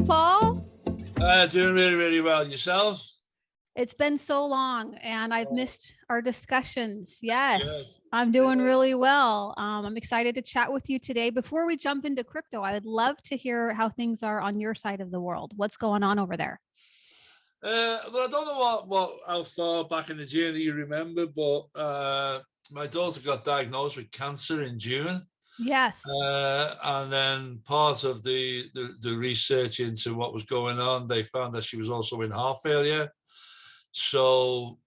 Paul? Doing really, really well. Yourself? It's been so long and I've missed our discussions. Yes, Good. I'm doing really well. I'm excited to chat with you today. Before we jump into crypto, I would love to hear how things are on your side of the world. What's going on over there? Well, I don't know how far back in the journey you remember, but my daughter got diagnosed with cancer in June. Yes. And then part of the research into what was going on, they found that she was also in heart failure. So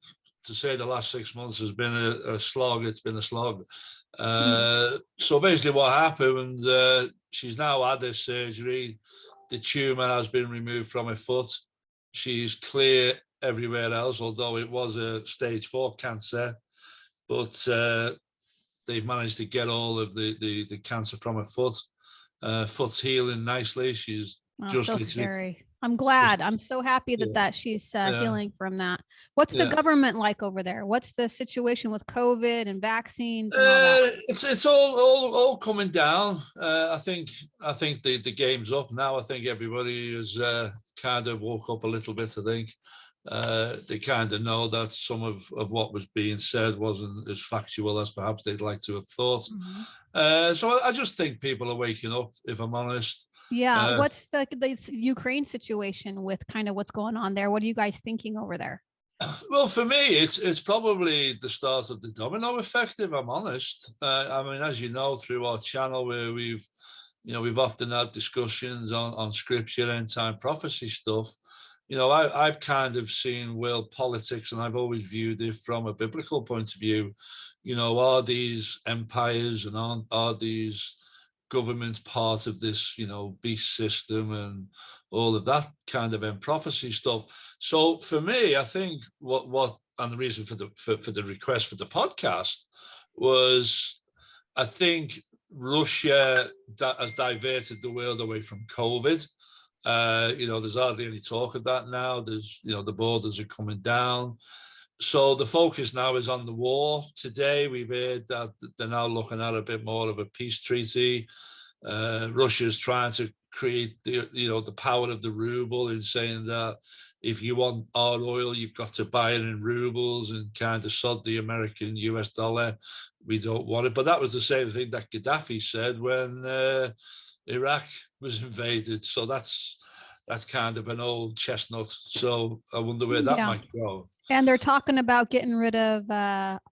to say the last 6 months has been a slog, it's been a slog. So basically what happened, she's now had this surgery. The tumor has been removed from her foot. She's clear everywhere else, although it was a stage 4 cancer. But they've managed to get all of the cancer from her foot. Foot's healing nicely. She's just so scary. I'm glad. I'm so happy that she's healing from that. What's the government like over there? What's the situation with COVID and vaccines and all that? It's all coming down. I think the game's up now. I think everybody has kind of woke up a little bit. I think they kind of know that some of what was being said wasn't as factual as perhaps they'd like to have thought. So I just think people are waking up, if I'm honest. Yeah. What's the Ukraine situation with kind of what's going on there? What are you guys thinking over there? Well, for me, it's probably the start of the domino effect, if I'm honest. I mean, as you know, through our channel where we've often had discussions on scripture, end time prophecy stuff. I've kind of seen world politics, and I've always viewed it from a biblical point of view. Are these empires and are these governments part of this, beast system and all of that kind of prophecy stuff? So for me, I think what and the reason for the request for the podcast was, I think Russia has diverted the world away from COVID. There's hardly any talk of that now. There's, the borders are coming down. So the focus now is on the war. Today, we've heard that they're now looking at a bit more of a peace treaty. Russia's trying to create the power of the ruble in saying that if you want our oil, you've got to buy it in rubles and kind of sod the American US dollar. We don't want it. But that was the same thing that Gaddafi said when Iraq was invaded. So that's kind of an old chestnut. So I wonder where that might go. And they're talking about getting rid of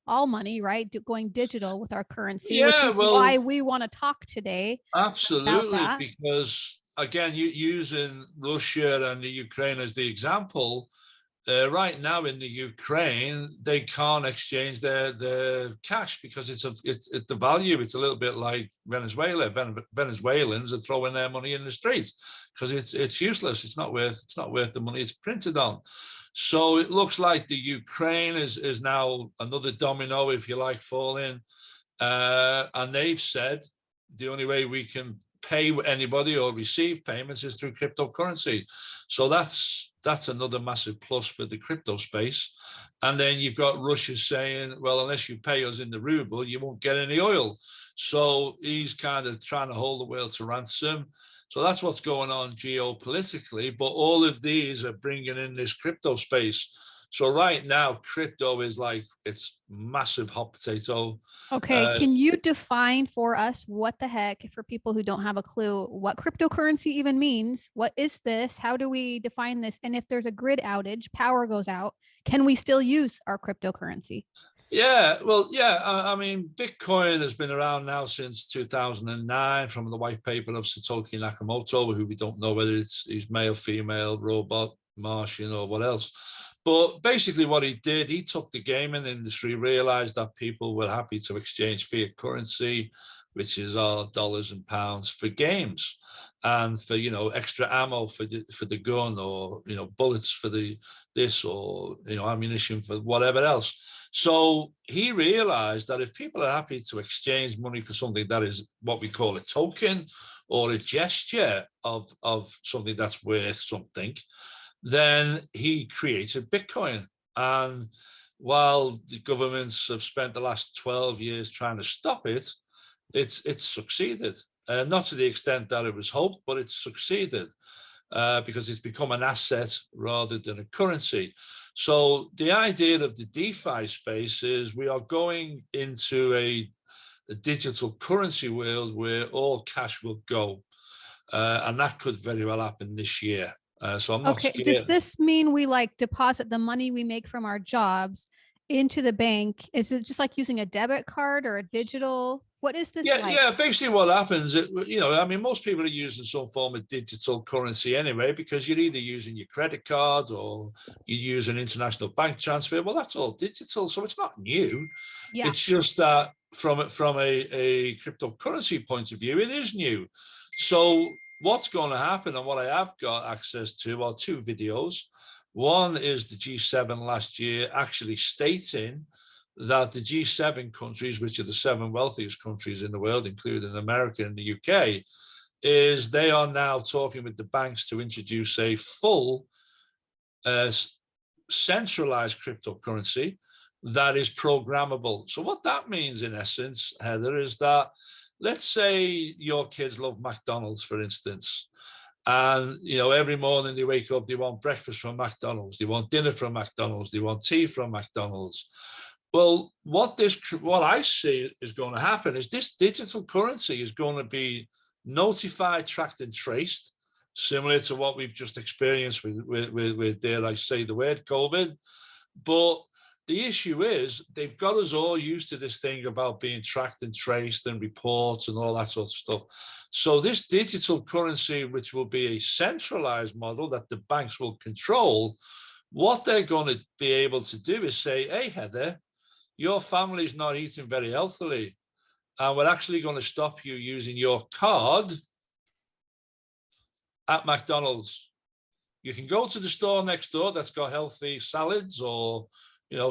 all money, right? Going digital with our currency, which is why we want to talk today. Absolutely, because again, using Russia and the Ukraine as the example, right now in the Ukraine, they can't exchange their cash because it's the value. It's a little bit like Venezuela. Venezuelans are throwing their money in the streets because it's useless. It's not worth the money it's printed on. So it looks like the Ukraine is now another domino, if you like, falling. And they've said the only way we can pay anybody or receive payments is through cryptocurrency. So that's another massive plus for the crypto space. And then you've got Russia saying, well, unless you pay us in the ruble, you won't get any oil. So he's kind of trying to hold the world to ransom. So that's what's going on geopolitically. But all of these are bringing in this crypto space. So right now, crypto is like, it's massive hot potato. Okay, can you define for us what the heck, for people who don't have a clue, what cryptocurrency even means? What is this? How do we define this? And if there's a grid outage, power goes out, can we still use our cryptocurrency? Yeah, well, I mean, Bitcoin has been around now since 2009 from the white paper of Satoshi Nakamoto, who we don't know whether he's male, female, robot, Martian, or what else. But basically what he did, he took the gaming industry, realized that people were happy to exchange fiat currency, which is our dollars and pounds, for games and for, extra ammo for the gun, or, bullets for this, or, ammunition for whatever else. So he realized that if people are happy to exchange money for something that is what we call a token or a gesture of something that's worth something, then he created Bitcoin. And while the governments have spent the last 12 years trying to stop it, it's succeeded. Not to the extent that it was hoped, but it's succeeded. because it's become an asset rather than a currency. So the idea of the DeFi space is we are going into a digital currency world where all cash will go. And that could very well happen this year. So I'm not scared. Does this mean we like deposit the money we make from our jobs into the bank? Is it just like using a debit card or a digital? What is this like? Yeah, basically what happens, I mean, most people are using some form of digital currency anyway, because you're either using your credit card or you use an international bank transfer. Well, that's all digital, so it's not new. Yeah. It's just that from a cryptocurrency point of view, it is new. So what's going to happen, and what I have got access to, are two videos. One is the G7 last year actually stating that the G7 countries, which are the 7 wealthiest countries in the world, including America and the UK, is they are now talking with the banks to introduce a full centralized cryptocurrency that is programmable. So what that means, in essence, Heather, is that, let's say your kids love McDonald's, for instance, and every morning they wake up, they want breakfast from McDonald's, they want dinner from McDonald's, they want tea from McDonald's. Well, what I see is going to happen is this digital currency is going to be notified, tracked, and traced, similar to what we've just experienced with dare I say the word, COVID. But the issue is they've got us all used to this thing about being tracked and traced and reports and all that sort of stuff. So this digital currency, which will be a centralized model that the banks will control, what they're going to be able to do is say, hey, Heather, your family's not eating very healthily, and we're actually going to stop you using your card at McDonald's. You can go to the store next door that's got healthy salads or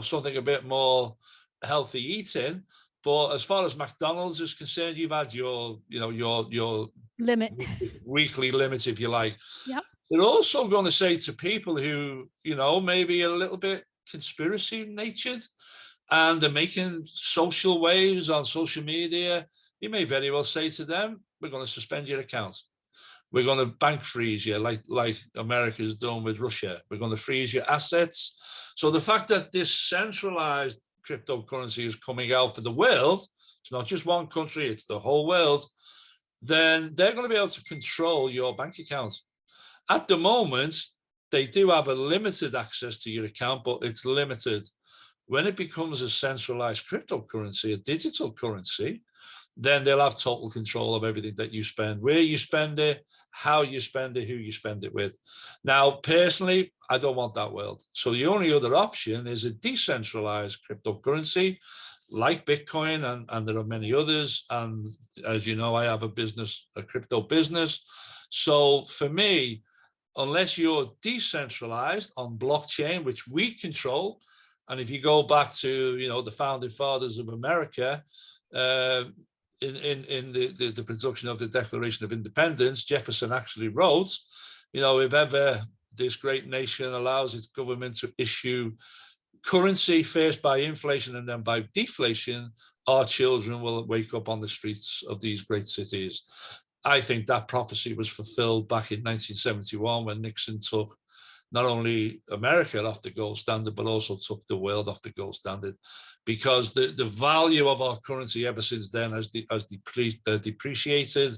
something a bit more healthy eating, but as far as McDonald's is concerned, you've had your limit, weekly limit, if you like. Yep. They're also going to say to people who maybe a little bit conspiracy natured, and they're making social waves on social media, you may very well say to them, we're going to suspend your account. We're going to bank freeze you like America's done with Russia. We're going to freeze your assets. So the fact that this centralized cryptocurrency is coming out for the world, it's not just one country, it's the whole world, then they're going to be able to control your bank account. At the moment, they do have a limited access to your account, but it's limited. When it becomes a centralized cryptocurrency, a digital currency, then they'll have total control of everything that you spend, where you spend it, how you spend it, who you spend it with. Now, personally, I don't want that world. So the only other option is a decentralized cryptocurrency like Bitcoin, and there are many others. And as you know, I have a crypto business. So for me, unless you're decentralized on blockchain, which we control, and if you go back to the founding fathers of America, in the production of the Declaration of Independence, Jefferson actually wrote, if ever this great nation allows its government to issue currency first by inflation and then by deflation, our children will wake up on the streets of these great cities. I think that prophecy was fulfilled back in 1971 when Nixon took not only America off the gold standard, but also took the world off the gold standard, because the value of our currency ever since then has depreciated.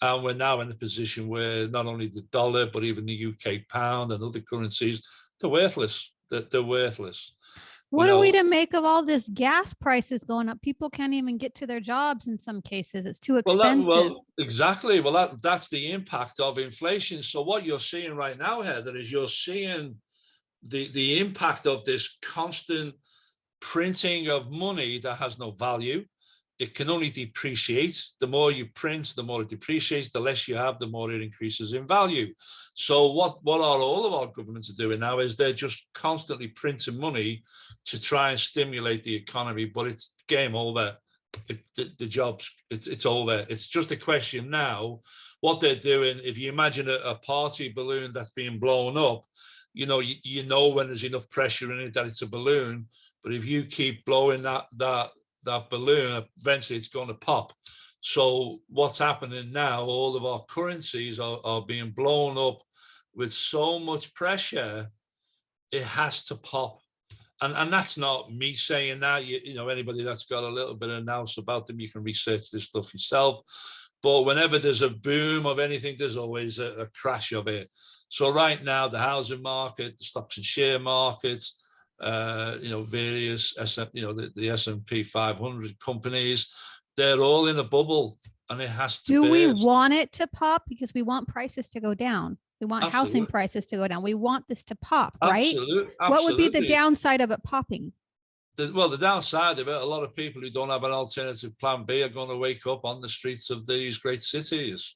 And we're now in a position where not only the dollar, but even the UK pound and other currencies, they're worthless. They're worthless. What are we to make of all this gas prices going up? People can't even get to their jobs in some cases. It's too expensive. Exactly. Well, that's the impact of inflation. So what you're seeing right now, Heather, is you're seeing the impact of this constant printing of money that has no value. It can only depreciate. The more you print, the more it depreciates. The less you have, the more it increases in value. So what all of our governments are doing now is they're just constantly printing money to try and stimulate the economy, but it's game over. The jobs, it's over. It's just a question now. What they're doing, if you imagine a party balloon that's being blown up, you know when there's enough pressure in it that it's a balloon. But if you keep blowing that balloon, eventually it's going to pop. So what's happening now, all of our currencies are being blown up with so much pressure, it has to pop. And that's not me saying that. You know, anybody that's got a little bit of nous about them, you can research this stuff yourself. But whenever there's a boom of anything, there's always a crash of it. So right now, the housing market, the stocks and share markets, you know, various, you know, the S&P 500 companies, they're all in a bubble, and it has to. Do we want it to pop? Because we want prices to go down. We want Absolutely. housing prices to go down. We want this to pop, right? Absolutely. What would be the downside of it popping? Well, the downside of it, a lot of people who don't have an alternative plan B are going to wake up on the streets of these great cities,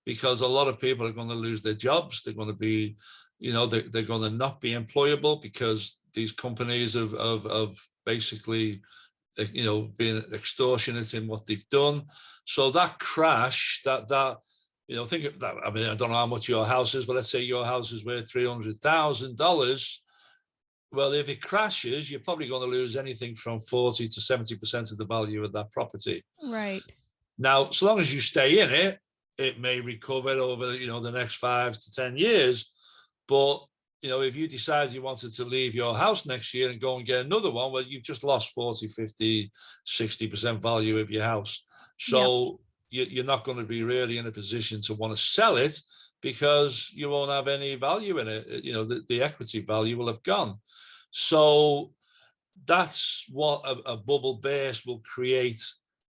because a lot of people are going to lose their jobs. They're going to be, you know, they're going to not be employable because these companies have basically, you know, been extortionate in what they've done. So that crash, that you know, think of that. I mean, I don't know how much your house is, but let's say your house is worth $300,000. Well, if it crashes, you're probably going to lose anything from 40 to 70% of the value of that property. Right. Now, so long as you stay in it, it may recover over, you know, the next 5 to 10 years. But, you know, if you decide you wanted to leave your house next year and go and get another one, well, you've just lost 40, 50, 60% value of your house. So you're not going to be really in a position to want to sell it, because you won't have any value in it. You know, the equity value will have gone. So that's what a bubble burst will create.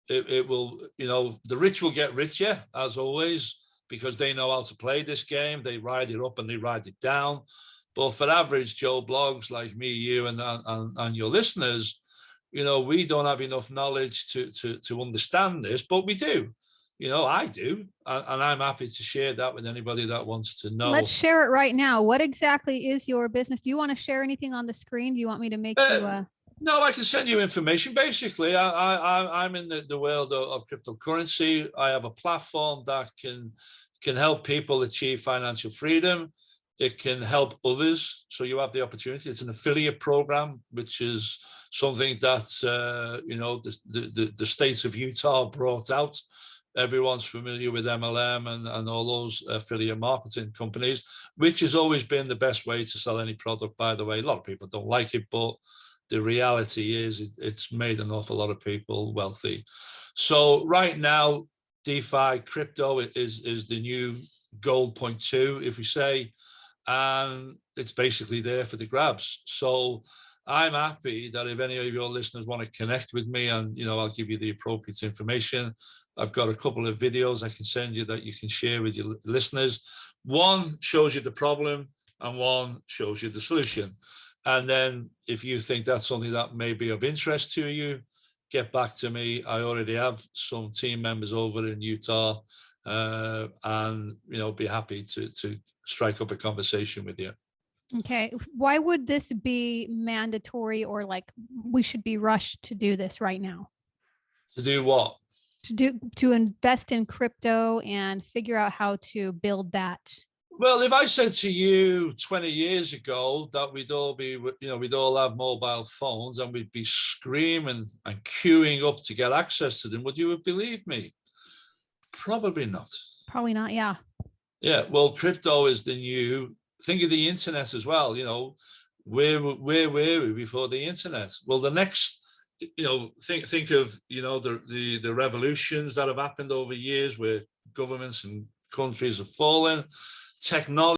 It will, you know, the rich will get richer, as always, because they know how to play this game. They ride it up and they ride it down. But for average Joe Blogs like me, you, and your listeners, you know, we don't have enough knowledge to understand this, but we do. You know, I do, and I'm happy to share that with anybody that wants to know. Let's share it right now. What exactly is your business? Do you want to share anything on the screen? Do you want me to make you No, I can send you information. Basically, I'm in the world of cryptocurrency. I have a platform that can help people achieve financial freedom. It can help others. So you have the opportunity. It's an affiliate program, which is something that, you know, the states of Utah brought out. Everyone's familiar with MLM and all those affiliate marketing companies, which has always been the best way to sell any product, by the way. A lot of people don't like it, but the reality is it's made an awful lot of people wealthy. So right now, DeFi crypto is the new gold 0.2, if we say, and it's basically there for the grabs. So I'm happy that if any of your listeners want to connect with me, and, you know, I'll give you the appropriate information. I've got a couple of videos I can send you that you can share with your listeners. One shows you the problem and one shows you the solution. And then if you think that's something that may be of interest to you, get back to me. I already have some team members over in Utah, and, you know, be happy to strike up a conversation with you. Okay. Why would this be mandatory, or like we should be rushed to do this right now? To do what? To invest in crypto and figure out how to build that. Well, if I said to you 20 years ago that we'd all be, you know, we'd all have mobile phones and we'd be screaming and queuing up to get access to them, would you have believed me? Probably not. Probably not. Yeah. Yeah. Well, crypto is the new. Think of the internet as well. You know, where were we before the internet? Well, the next, you know, think of, you know, the revolutions that have happened over years where governments and countries have fallen. Technology